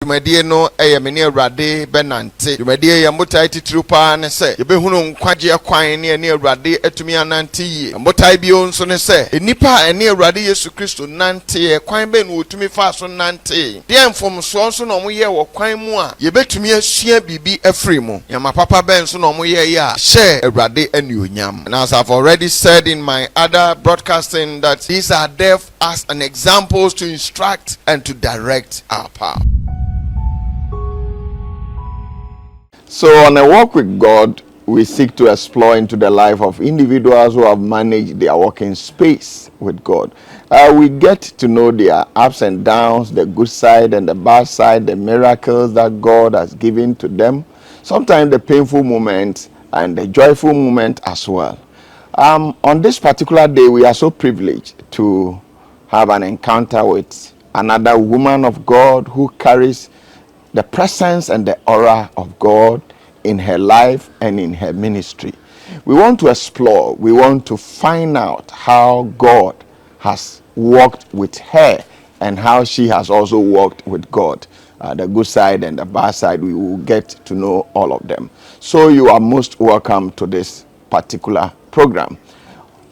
dwumadie no mene Awurade benante dwumadie ye mbotai titiri pa ne se ye behunu nkwaje kwan ne Awurade atumi anante yi mbotai bio nso ne se enipa ene Awurade Yesu Kristo nante kwan be no otumi fa so nante de mfomso nso no mo ye wo kwan mu a ye betumi asua bibi afri mu yama papa ben nso no mo ye ya share Awurade anionyam. And as I've already said in my other broadcasting that these are there as an examples to instruct and to direct our path. So on a walk with God, we seek to explore into the life of individuals who have managed their walking space with God. We get to know their ups and downs, the good side and the bad side, the miracles that God has given to them, sometimes the painful moments and the joyful moment as well. On this particular day, we are so privileged to have an encounter with another woman of God who carries the presence and the aura of God in her life and in her ministry. We want to explore, we want to find out how God has walked with her and how she has also walked with God. The good side and the bad side, we will get to know all of them. So you are most welcome to this particular program.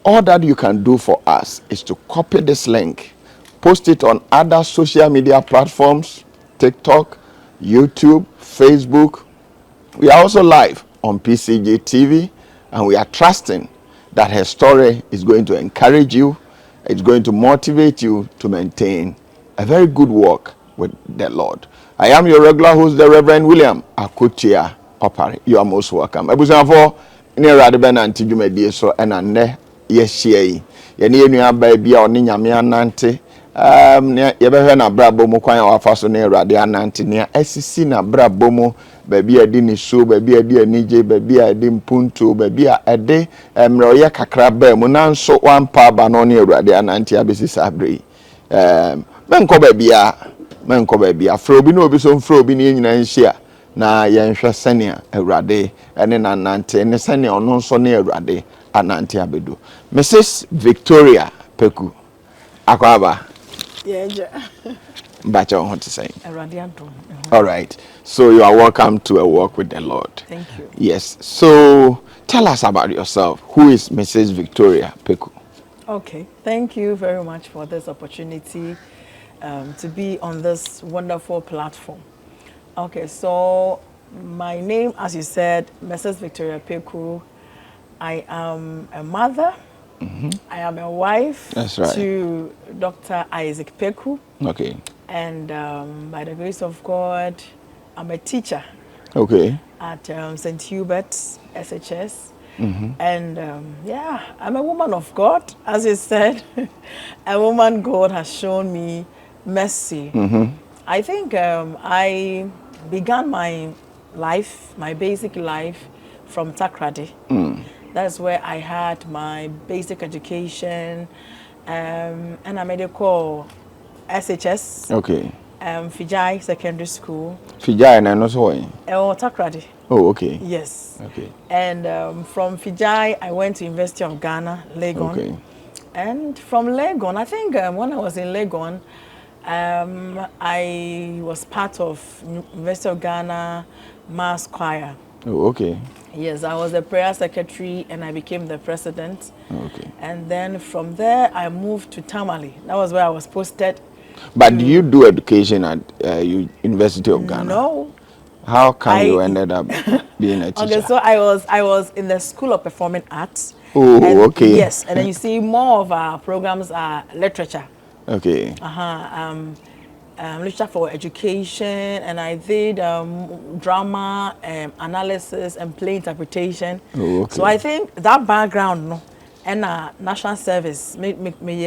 All that you can do for us is to copy this link, post it on other social media platforms, TikTok, YouTube, Facebook. We are also live on PCG TV, and we are trusting that her story is going to encourage you, it's going to motivate you to maintain a very good walk with the Lord. I am your regular host, the Reverend William Akotuah Opare. You are most welcome. Ebusanfo ni Awurade benante dwumadie so enanne ye hia yi. Ye ne enua ba bia oni nyame anante. Ye behwe na brabo mu kwan wafa so ne Awurade anante ne asisi na brabo mu ba bia di ni so ba bia di anije ba bia di mpuntu ba bia ede emre ye kakra ba mu nanso wampa ba no ne Awurade anante abesi sabre. Menko ba bia fro bi no obi so mfro bi ne nyina nhia na yenhwe sene Awurade ene nanante ne sene ono nso ne Awurade anante abedu. Mrs. Victoria Pecku akwaba yeah. Bacha on to say. All right. So you are welcome to a walk with the Lord. Thank you. Yes. So tell us about yourself. Who is Mrs. Victoria Pecku? Okay. Thank you very much for this opportunity to be on this wonderful platform. Okay. So my name, as you said, Mrs. Victoria Pecku. I am a mother. Mm-hmm. I am a wife. That's right. To Dr. Isaac Pecku. Okay. And by the grace of God, I'm a teacher. Okay. At St. Hubert's SHS. Mm-hmm. And I'm a woman of God, as you said. A woman God has shown me mercy. Mm-hmm. I think I began my life, my basic life, from Takrady. That's where I had my basic education, and I made a call SHS. Okay. Fijai Secondary School. Fijai and also Takrady. Oh, okay. Yes. Okay. And from Fijai, I went to University of Ghana, Legon. Okay. And from Legon, I think when I was in Legon, I was part of University of Ghana Mass Choir. Oh, okay. Yes, I was the prayer secretary and I became the president. Okay. And then from there, I moved to Tamale. That was where I was posted. But do you do education at University of Ghana? No. How come you ended up being a teacher? Okay, so I was in the School of Performing Arts. Oh, and okay. Yes, and then you see more of our programs are literature. Okay. Literature for education, and I did drama, analysis, and play interpretation. Oh, okay. So I think that background, no, and national service, me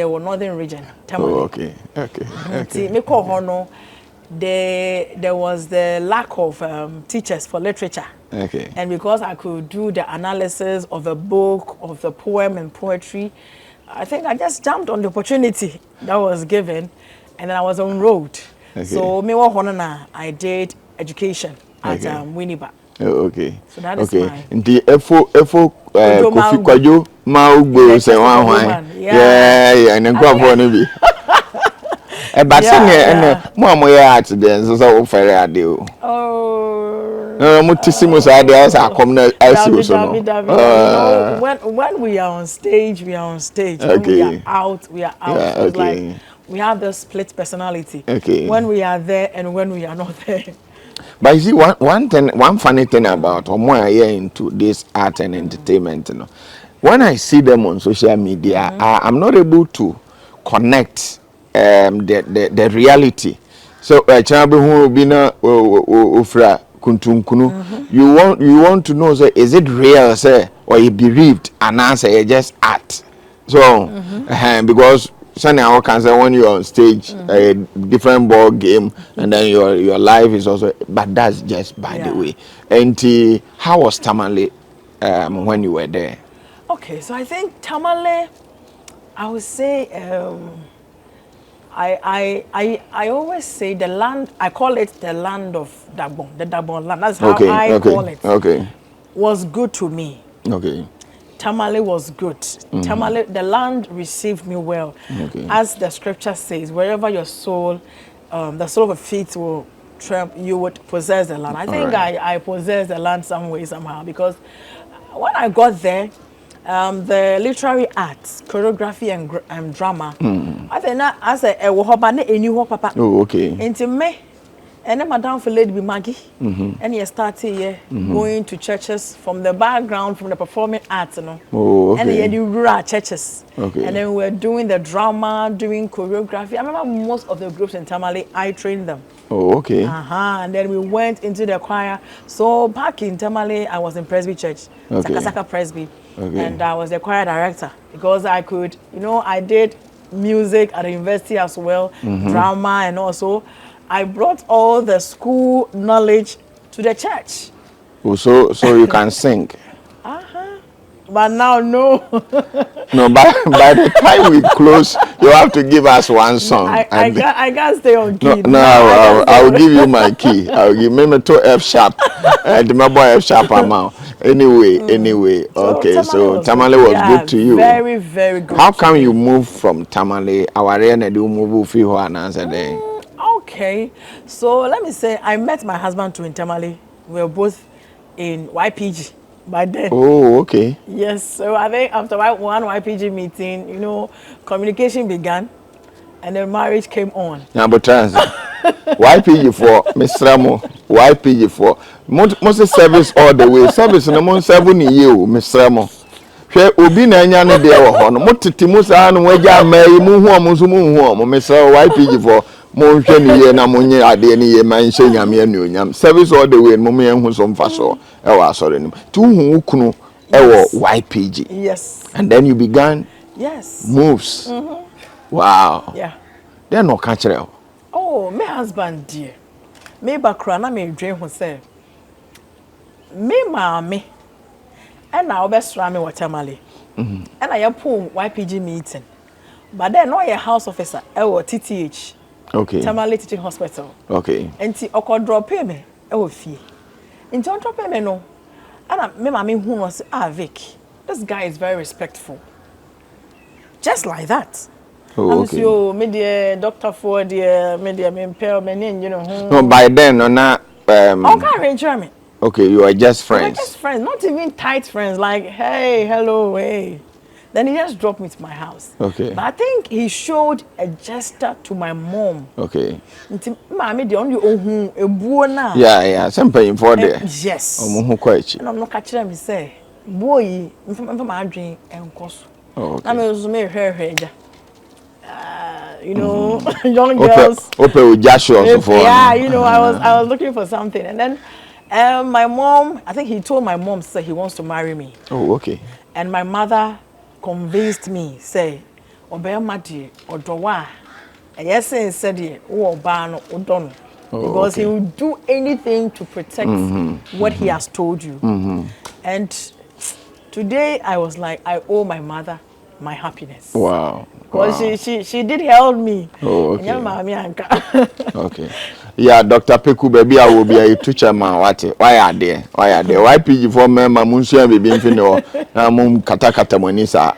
northern region. Tamale. Oh, okay. Okay. Me call Hono. There was the lack of teachers for literature. Okay. And because I could do the analysis of a book, of the poem and poetry, I think I just jumped on the opportunity that was given, and then I was on road. Okay. So me I did education at Winneba. Oh, okay. So that is mine. The Kofi Kwajo Maugbo say one. Yeah, and then go for But Yeah. more accidents, so fair idea. Oh. Mutisimus ideas are common as you know. You know, when we are on stage, we are on stage. When we are Okay. out, we are out. Yeah, So it's like okay. we have the split personality. Okay. When we are there and when we are not there. But you see, one funny thing about why I into this art and entertainment, you know, when I see them on social media, I'm not able to connect the reality. So, chabe who be na ofra kuntunkunu. You want to know, say, is it real, say, or you believed, and answer just art. So, because Sunny can say when you're on stage, a different ball game, and then your life is also. But that's just by the way. And how was Tamale when you were there? Okay, so I think Tamale, I would say, I always say the land, I call it the land of Dagbon, the Dagbon land. That's how Okay, I okay, call it. okay, Was good to me. okay, Tamale was good. Tamale, the land received me well. okay, As the scripture says, wherever your soul, the soul of your feet will tramp, you would possess the land. I think right. I possess the land some way, somehow, because when I got there, the literary arts, choreography and drama, I think that as a new papa. Oh, okay, Into me, and then Madame for Lady Maggie, and you started here going to churches from the background, from the performing arts, you know. oh, And okay, then you rural churches. Okay. And then we were doing the drama, doing choreography. I remember most of the groups in Tamale, I trained them. oh, okay, And then we went into the choir. So back in Tamale, I was in Presby Church, Okay. Sakasaka Presby. Okay. And I was the choir director because I could, I did music at the university as well, drama, and also I brought all the school knowledge to the church. Oh, so you can sing. But now, no. No, by the time we close, you have to give us one song. I can't stay on key. No, I'll give you my key. I'll give me to F sharp, and my boy F sharp amount. Anyway, okay. So Tamale was good to you. Very, very good. How come you moved from Tamale? Our area do move fiho and answer there. Okay, so let me say I met my husband too in Tamale. We were both in YPG by then. Oh, okay. Yes, so I think after one YPG meeting, communication began, and then marriage came on. Now, but YPG for Mr. Mo, YPG for most service all the way. Service no more 7 years, Mr. Mo. Hwɛ obi na anya no deɛ wɔ hɔ no motete mu saa no wagya mai mu hu ɔmo so mu hu ɔmo mesɛ YPG for mo hwɛ ne ye na mo nye ade ne ye man hye nyame anuonyam service all the way mo me hu so mfa so ɛwɔ asɔre nim tu hu kunu ɛwɔ YPG. Yes. And then you began moves. Wow. Yeah. Then no catch it. Oh, my husband dear. Me bakra na me dream ho say. Me maame and now best run me watermale. And I pull YPG meeting. But then no your house officer TTH. Okay. Tamale Teaching Hospital. Okay. And ti drop me fee. In don't drop me no. And me maame who was Vic. This guy is very respectful. Just like that. Oh, okay. So me the doctor for the me impel me No, by then no na okay, arrange me. Okay, you are just friends. We're just friends, not even tight friends. Like, hey, hello, hey. Then he just dropped me to my house. Okay. But I think he showed a gesture to my mom. Okay. Mommy, the only a buona. Yeah. Some paying for there. Yes. And I'm not catching him. Say, boy, I'm my dream and course. Oh, okay. I mean, her. Young girls. Open with Joshua. Yeah, I was looking for something, and then. My mom, I think he told my mom, say he wants to marry me. Oh, okay. And my mother convinced me, say, Obeyamadi or Dowa. And yes, said, oh, Bano, Odon. Because he will do anything to protect what he has told you. And today I was like, I owe my mother my happiness. Wow. Because she did help me. Oh, okay. Okay. Yeah, Dr. Pecku, baby, I will be a teacher man. Why are there? Why PG for member Munsia be being finno? Mum katakata monisa.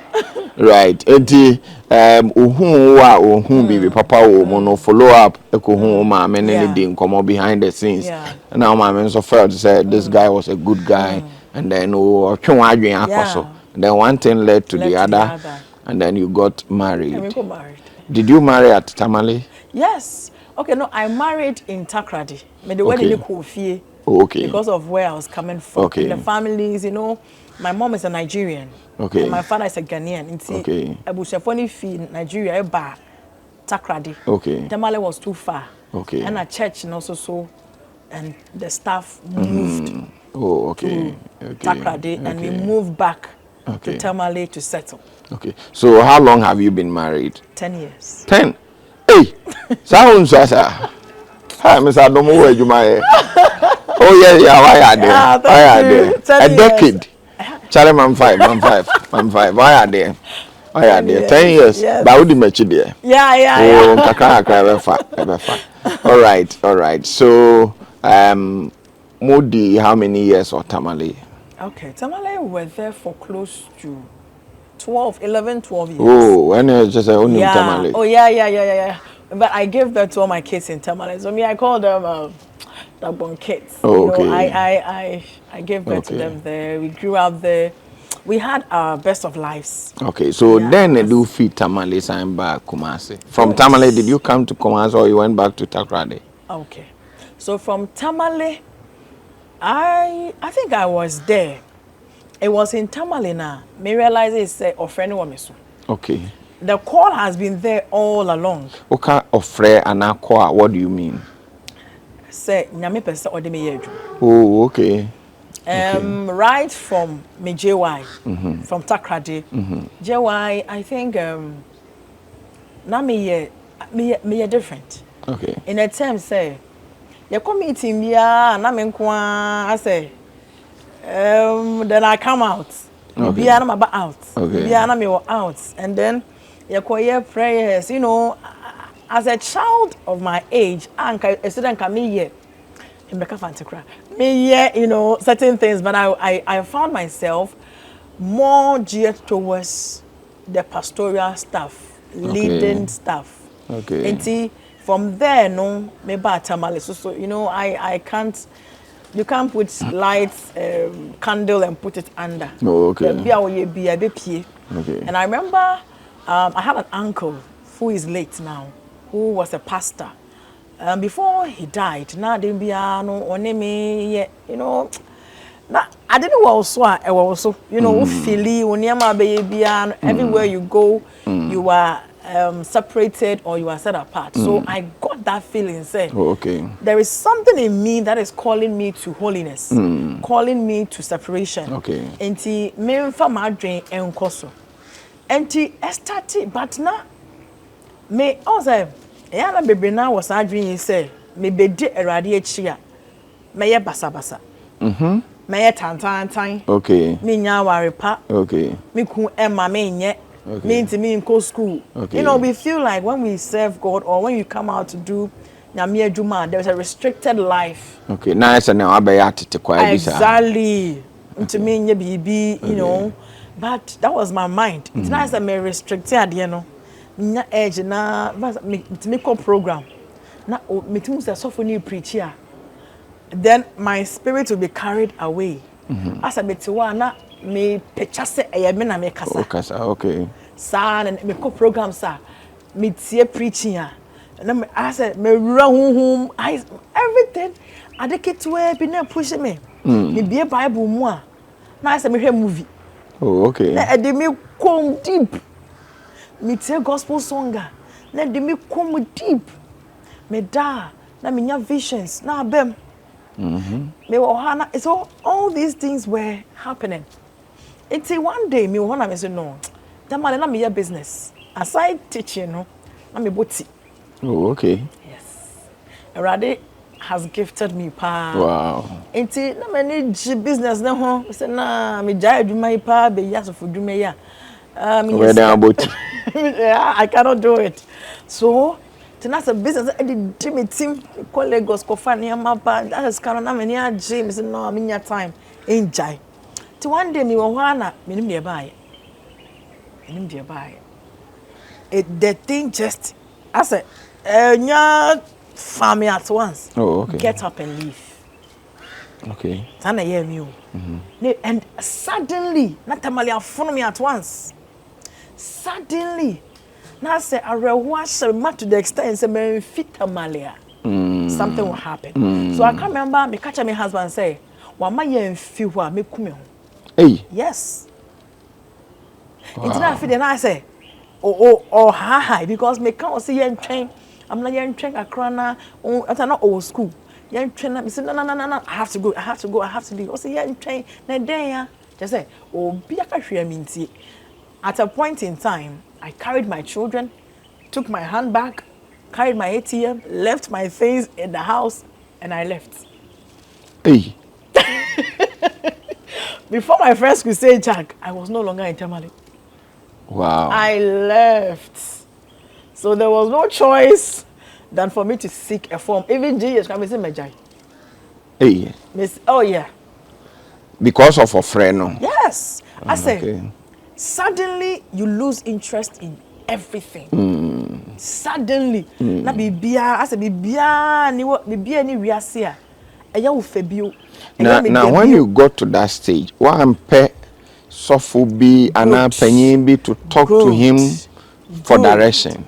Right. Enti ohun wa ohun bibi papa wo mo no follow up ekohun ma me ne Yeah. di nkomo behind the scenes. Yeah. Now my men so felt to say this guy was a good guy and then twe adwen akoso. Yeah. Then one thing led to the Led to the other other. and then you got And we married. got married. Did you marry at Tamale? Yes. Okay, no, I married in Takrady. Me the wedding Okay. in Kofi Okay. because of where I was coming from. Okay. And the families, you know, my mom is a Nigerian. Okay. And my father is a Ghanaian. Okay. Abushafoni fi Nigeria eba Takrady. Okay. Tamale was too far. Okay. And a church and also so and the staff moved Oh, okay. to Okay. Takrady and we Okay. moved back Okay. to Tamale to settle. Okay. So how long have you been married? 10 years. 10. Hey, sounds sasa. Hi, Mr. Adomo, where you my? Oh yeah, why are there? Yeah, Why are thank there? you. A 10 years. decade. Charlie, man 5, man 5, man 5. Why are there? Why are 10 there? years. 10 years. Yes. But would you match there? Yeah. Oh, kakra, ebefa. All right. So, Modi, how many years or Tamale? Okay, Tamale were there for close to 12 years. Oh, when it's just only Yeah. Tamale. Oh, yeah. But I gave birth to all my kids in Tamale. So me, I call them Dagbon kids. Oh, You know, okay. I gave birth to Okay. them there. We grew up there. We had our best of lives. Okay, so Yeah, then yes. do fit Tamale sign back Kumasi. From Oh, Tamale, yes. did you come to Kumasi or you went back to Takrady? Okay. So from Tamale, I think I was there. It was in Tamale now. Me realize it's a friend of mine. Okay. The call has been there all along. Okay, Ofre and Aqua, what do you mean? Say, nyame pese ode me ye adwuma. Oh, okay. Right from me JY, from Takrady, JY, I think na me ye different. Okay. In a term say, you come meeting me na me nko I say, then I come out. Okay. Be na me out. Okay. Be na me out, and then you call prayers. You know, as a child of my age, a student can me here. You know, certain things, but I found myself more geared towards the pastoral stuff, leading stuff. Okay. And see, from there, no, maybe Tamale. So you know, I can't. You can't put lights, candle, and put it under. Oh, okay. Okay. And I remember I had an uncle who is late now, who was a pastor. Before he died, now they be me, you know. Now I didn't know also, you know, Philly, baby, everywhere you go, you are separated or you are set apart. So I got that feeling, say, Oh, okay. there is something in me that is calling me to holiness, calling me to separation. Okay. And ti me fa my drain and koso. And ti started, but now me also. Yana baby now was arguing say me be di erade achia me ye basa me ye tan Okay. me nya ware pa Okay. me ku emma me nye Okay. me inti me go school. Okay. You know, we feel like when we serve God or when you come out to do nyame adwuma, there's a restricted life. Okay. Now it's now atete kwa bisa. Exactly. Into me nye bibi, you know, but that was my mind. It's nice that me restricted, you know. Nya edge na me call program na me tell say so for new preach here, then my spirit will be carried away. As I met one na me picture say me na me kasa. Okay. Okay. Sa na me call program sa me tie preaching ya na I said me run everything adekete we be na push me me be Bible mu a na I say me hear movie. Oh, okay. Na e dey me come deep. Me tie gospel song na de me come deep. Me da na me nya visions na abem. Me ohana, so all these things were happening. Until one day me ohana me say no. Tamale na me your business. Aside teaching no, na me boti. Oh, okay. Yes. Erade has gifted me pa. Wow. Until na me need business na ho. Say na me jai adwuma pa be yasofo dwuma ya. Where they about? Yeah, I cannot do it. So, that's a business. I did Jimmy team call Lagos Kofani Mapa. That is kind of many James. No, I'm in your time. Enjoy. To one day, me wana me nearby. and him nearby. The thing just, I said, "Nya family at once. Oh, okay. Get up and leave." Okay. Tana hear me. And suddenly, not tamale phone me at once. Suddenly, now say I rewash to the extent say me fit tamale. Something will happen. So I can remember me catch my husband say, "Wa ma ye feel wa me kume." Hey. Yes. Wow. It's not then I say, oh, hi, because me can't see yen train. I'm not yen train akrana. Oh, it's not old school. Yen train. Me say no. I have to go. I have to leave. I say yen train. Na then ya. Just say, oh, be a cashier minty. At a point in time, I carried my children, took my handbag, carried my ATM, left my things in the house, and I left. Hey. Before my friends could say Jack, I was no longer in Tamale. Wow. I left. So there was no choice than for me to seek a form. Even Jesus can say Majai. Hey. Miss, oh yeah. Because of a friend, no? Yes. I say, Okay. suddenly you lose interest in everything. Suddenly. Na bibia, I say bibia ni wiasia. Eya wo febio. Now when you got to that stage, one pay Sofubi and Penyibi to talk to him for direction.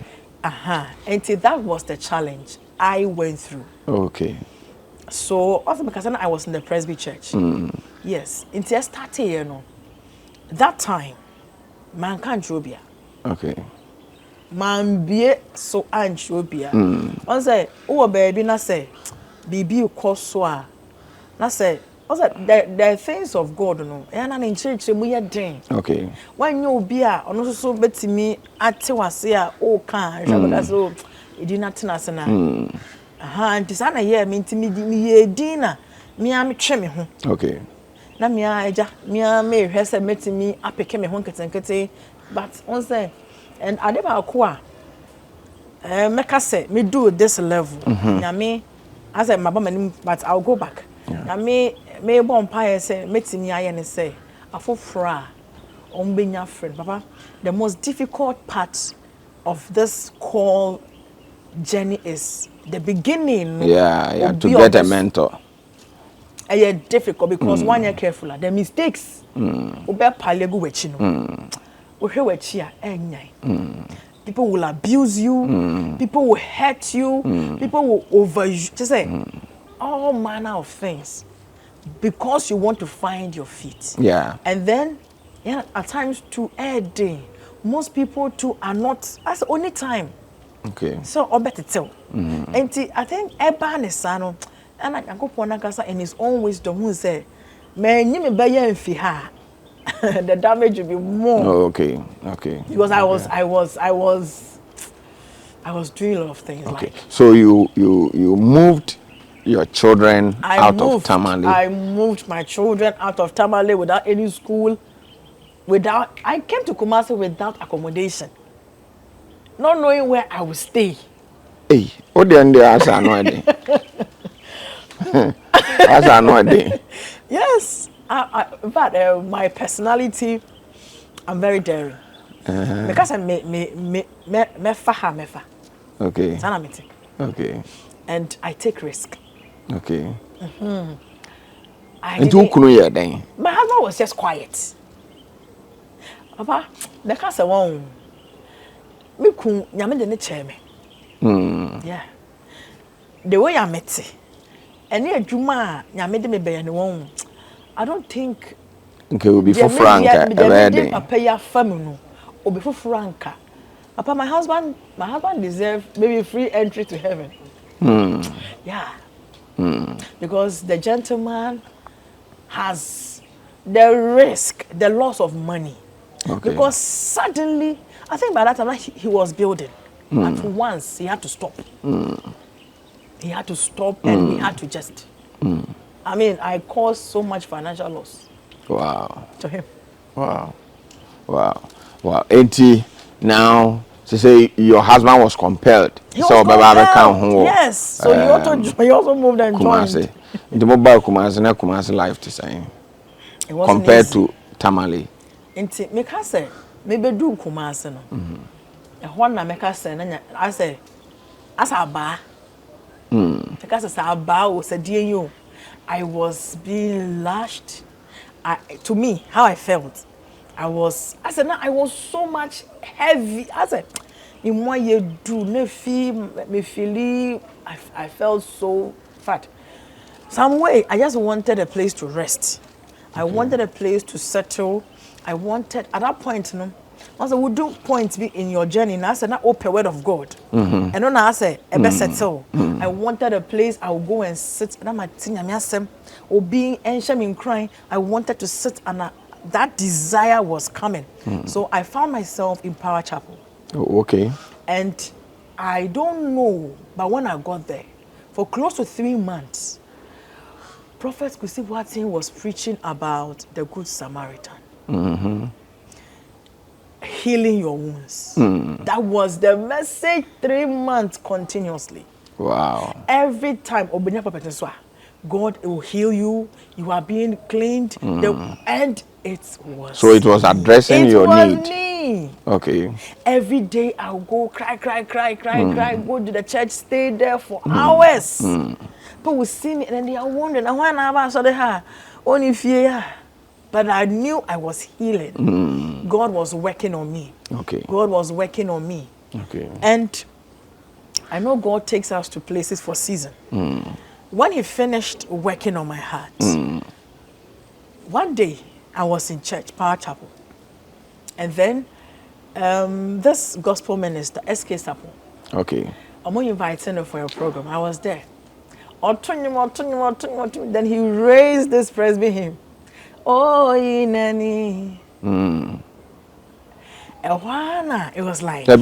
Until that was the challenge I went through. Okay. So also because I was in the Presby church. Yes. Until I started, you know, that time, man can't jobia. Okay. Man be so anjobia. One say, oh baby, na say, bibi ukoswa. Na say, also the things of God, no. And I'm in church, we are doing. Okay. When you be a, ono so beti me ate wase a o kan, because so it did not na sana. Nti sana ye me nti me ye dina me am twe me ho. Okay. Na me aja me me hwese metimi apeke me ho nketenkete, but on say and ade ba ko a meka say me do this level. Nyame as I maba manim, but I'll go back. Na me bon pa say metimi aye ne say afofra ombenya friend papa. The most difficult part of this call journey is the beginning. Yeah, you have to get a mentor. It's difficult because one year careful. The mistakes. Ube palegu wechino. Uhe wechia enyai. People will abuse you. People will hurt you. People will overuse. Just say all manner of things because you want to find your feet. Yeah. And then, yeah, at times to day, most people too are not. That's the only time. Okay. So I better tell. And I think Eba Nesano and I can go for Nakasa in his own wisdom who say, "Man, you may buy and fee her." The damage will be more. Oh, okay. Okay. Because I was doing a lot of things. Okay. Like So you moved your children out of Tamale. I moved my children out of Tamale without any school. I came to Kumasi without accommodation. Not knowing where I would stay. Hey, what the end as annoyed? As annoyed. Yes, but my personality, I'm very daring. Because I mefa. Okay. Okay. And I take risk. Okay. And who couldn't hear then? My husband was just quiet. Papa, the casa won. Me kun nyame de ne chair me. Yeah. The way I met it. And near Juma, nyame de me be ne won. I don't think okay, will be for Franca. Papa ya family will be for Franca. Papa, my husband deserves maybe free entry to heaven. Yeah. Because the gentleman has the risk, the loss of money. Okay. Because suddenly, I think by that time he was building. At once, he had to stop. He had to stop and we had to just... I mean, I caused so much financial loss. Wow. To him. Wow. 80 now, to say your husband was compelled. He was compelled. Yes. So he also moved and joined. The mobile Kumasi life to say. Compared to Tamale. Inti, me can say, maybe do Kumasi no. One na meka say na I say asa ba. Because asa ba o say die you. I was being lashed. To me, how I felt, I said, I was so much heavy. I said, in 1 year, I felt so fat. Some way, I just wanted a place to rest. I wanted a place to settle. I wanted, at that point, I said, would do points be in your journey? And I said, not open word of God. And then I said, a best settle. I wanted a place I would go and sit. And I'm a or being ancient in crying. I wanted to sit, and that desire was coming. So I found myself in Power Chapel. Oh, okay. And I don't know, but when I got there, for close to 3 months, Prophet Kusi Watson was preaching about the Good Samaritan. Healing your wounds. That was the message 3 months continuously. Wow. Every time, God will heal you. You are being cleaned. And it was. So it was addressing your need. Me. Okay. Every day I'll go cry, go to the church, stay there for hours. People will see me and then they are wondering, I saw the only fear. But I knew I was healing. God was working on me. Okay. God was working on me. Okay. And I know God takes us to places for season. When he finished working on my heart, one day I was in church, Power Chapel. And then this gospel minister, S.K. Sapo. Okay. I'm inviting her for a program. I was there. Then he raised this Presby hymn. Oh, Inani. It was like. The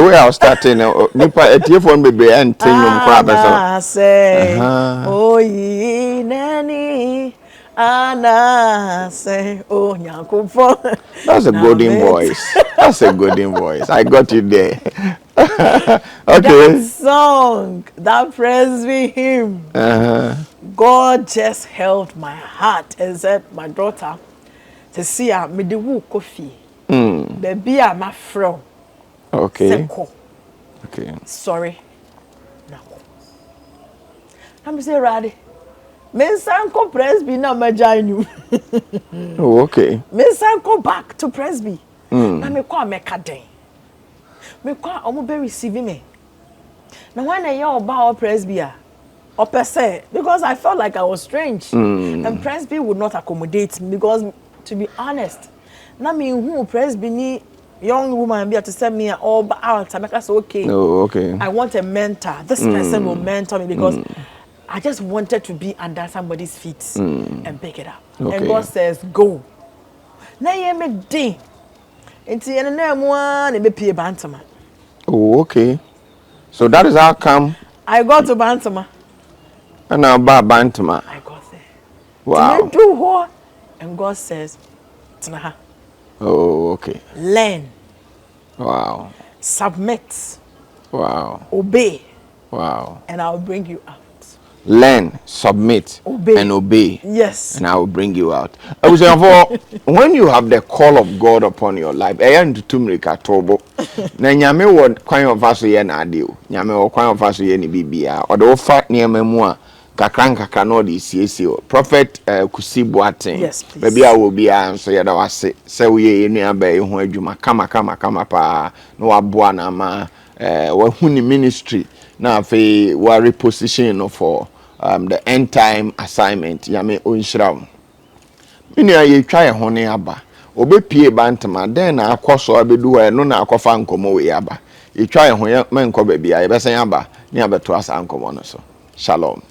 way I was starting, nipa etiefo bebe entenyum kwa beso. Say, oh, Inani. Anna say, oh, Nyankopon. That's a golden voice. That's a golden voice. I got you there. Okay. That song, that Presby hymn, God just held my heart and said, my daughter, to see her, me the woo coffee. Baby, I'm a fro. Okay. Okay. Sorry. No. I'm saying, Raddy. Men sanko Presby na majinu. Oh, okay. Men sanko back to Presby. Na me kwa meka den. Me kwa omo be receive me. Na when I hear about Presby or per se, because I felt like I was strange. And Presby would not accommodate me because, to be honest, na me who Presby ni young woman be to send me all out. I make us okay. Oh, okay. I want a mentor. This person will mentor me because I just wanted to be under somebody's feet and pick it up. Okay. And God says, go. Na ye me din. Enti ene na mu an be pie Bantama. Oh, okay. So that is how come I got to Bantama. And now Bantama. I got there. Wow. And God says, Tnaha. Oh, okay. Learn. Wow. Submit. Wow. Obey. Wow. And I'll bring you out. Learn, submit, and obey. Yes. And I will bring you out. I was saying, for when you have the call of God upon your life, I am to tumrika tobo. Na nyame word kwan of us ye na adio. Nyame word kwan of us ye ni bibia. Or the offer near memua. Kakran no di CSO. Prophet Kusi Boateng. Yes, please. Maybe I will be so yada wase. Se we ni abe ho adwuma kama pa no aboa na ma wa huni ministry na fe wa reposition for the end time assignment yame onhiraw. Mini aye twa ye ho ne aba. Obepie Bantama den na akoso abedu ha no na akofa nkomo we aba. E twa ye ho ye menko ba bia ye besen aba ni abeto asa nkomo no so. Shalom.